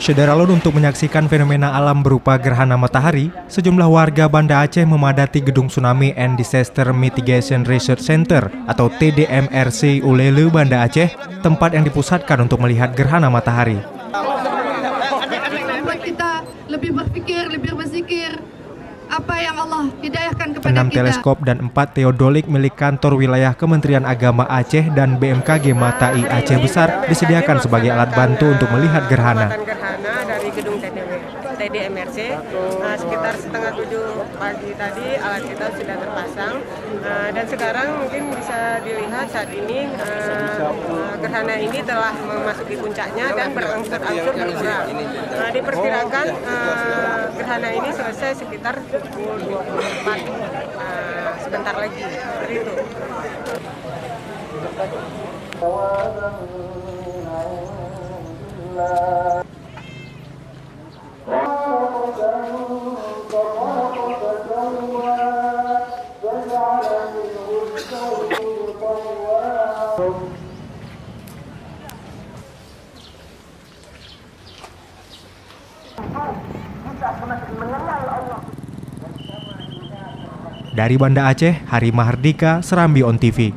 Sederalun, untuk menyaksikan fenomena alam berupa gerhana matahari, sejumlah warga Banda Aceh memadati Gedung Tsunami and Disaster Mitigation Research Center atau TDMRC Ulele, Banda Aceh, tempat yang dipusatkan untuk melihat gerhana matahari. Membuat kita lebih berpikir, lebih berzikir apa yang Allah hidayahkan kepada 6 kita. teleskop dan 4 teodolik milik kantor wilayah Kementerian Agama Aceh dan BMKG Matai Aceh Besar disediakan sebagai alat bantu untuk melihat gerhana. Gerhana dari gedung TDMRC sekitar setengah 7 pagi tadi alat kita sudah terpasang dan sekarang mungkin bisa dilihat saat ini gerhana ini telah memasuki puncaknya dan berangsur-angsur berkurang. Diperkirakan gerhana ini selesai sekitar pukul 24 sebentar lagi, seperti itu. Dari Banda Aceh, Hari Mahardika, Serambi On TV.